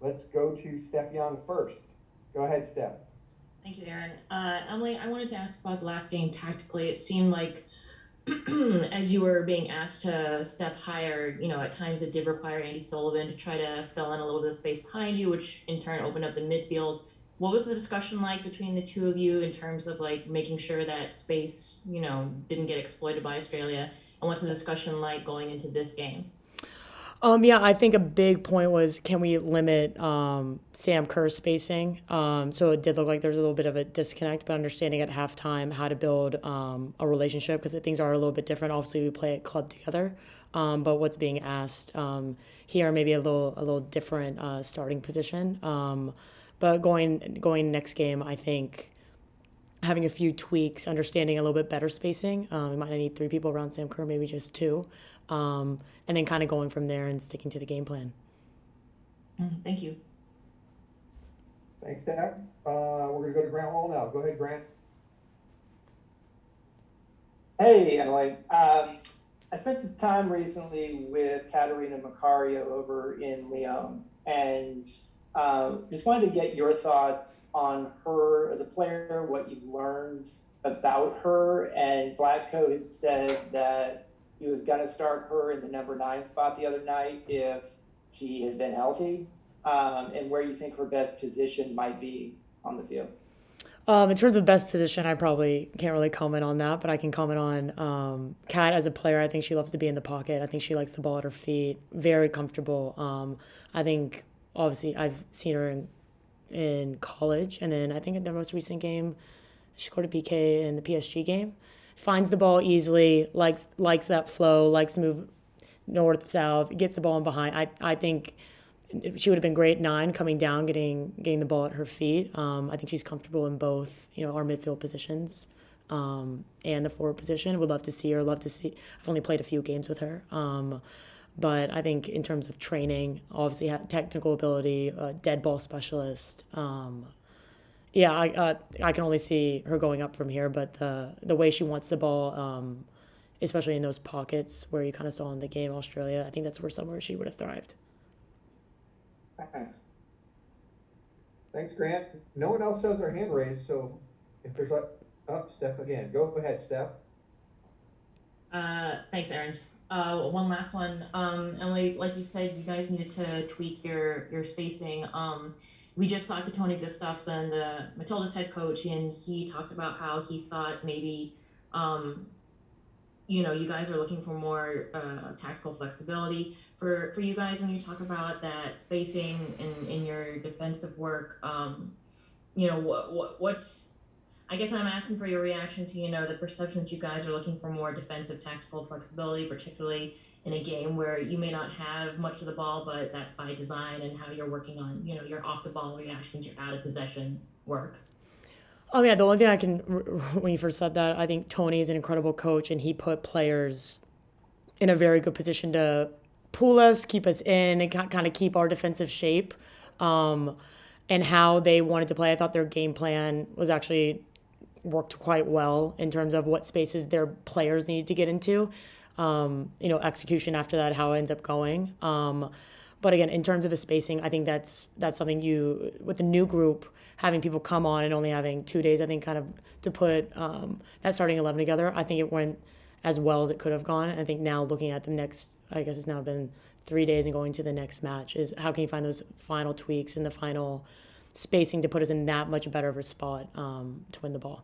let's go to Steph Young first. Go ahead, Steph. Thank you, Aaron. Emily, I wanted to ask about the last game tactically. It seemed like as you were being asked to step higher, at times it did require Andy Sullivan to try to fill in a little bit of space behind you, which in turn opened up the midfield. What was the discussion like between the two of you in terms of like making sure that space, didn't get exploited by Australia? And what's the discussion like going into this game? Yeah, I think a big point was can we limit Sam Kerr's spacing? So it did look like there was a little bit of a disconnect, but understanding at halftime how to build a relationship because things are a little bit different. Obviously, we play at club together, but what's being asked here maybe a little different starting position. But going next game, I think having a few tweaks, understanding a little bit better spacing. We might not need three people around Sam Kerr, maybe just two. And then kind of going from there and sticking to the game plan. Thank you. Thanks, Steph. We're going to go to Grant Wall now. Go ahead, Grant. Hey, Emily. I spent some time recently with Katerina Macario over in Lyon, and just wanted to get your thoughts on her as a player, what you've learned about her. And Blackco had said that he was going to start her in the number 9 spot the other night if she had been healthy, and where you think her best position might be on the field. In terms of best position, I probably can't really comment on that, but I can comment on Kat as a player. I think she loves to be in the pocket. I think she likes the ball at her feet. Very comfortable. I think, obviously, I've seen her in college, and then I think in their most recent game, she scored a PK in the PSG game. Finds the ball easily, likes that flow, likes to move north, south, gets the ball in behind. I think she would have been great 9 coming down, getting the ball at her feet. I think she's comfortable in both, our midfield positions and the forward position. Would love to see her. I've only played a few games with her. But I think in terms of training, obviously technical ability, dead ball specialist. Yeah, I can only see her going up from here. But the way she wants the ball, especially in those pockets where you kind of saw in the game Australia, I think that's somewhere she would have thrived. Thanks. Thanks, Grant. No one else has their hand raised, so if there's Steph again. Go ahead, Steph. Thanks, Aaron. Just, one last one. Emily, like you said, you guys needed to tweak your spacing. We just talked to Tony Gustafsson, the Matilda's head coach, and he talked about how he thought maybe, you guys are looking for more tactical flexibility. For you guys, when you talk about that spacing in your defensive work, what's I guess I'm asking for your reaction to, the perception that you guys are looking for more defensive tactical flexibility, particularly in a game where you may not have much of the ball, but that's by design and how you're working on, your off the ball reactions, your out of possession work. Yeah, the only thing I can, when you first said that, I think Tony is an incredible coach and he put players in a very good position to pull us, keep us in, and kind of keep our defensive shape. And how they wanted to play, I thought their game plan was actually worked quite well in terms of what spaces their players needed to get into. Execution after that, how it ends up going. But again, in terms of the spacing, I think that's something with the new group, having people come on and only having 2 days, I think kind of to put that starting 11 together, I think it went as well as it could have gone. And I think now looking at the next, I guess it's now been 3 days and going to the next match, is how can you find those final tweaks and the final spacing to put us in that much better of a spot to win the ball.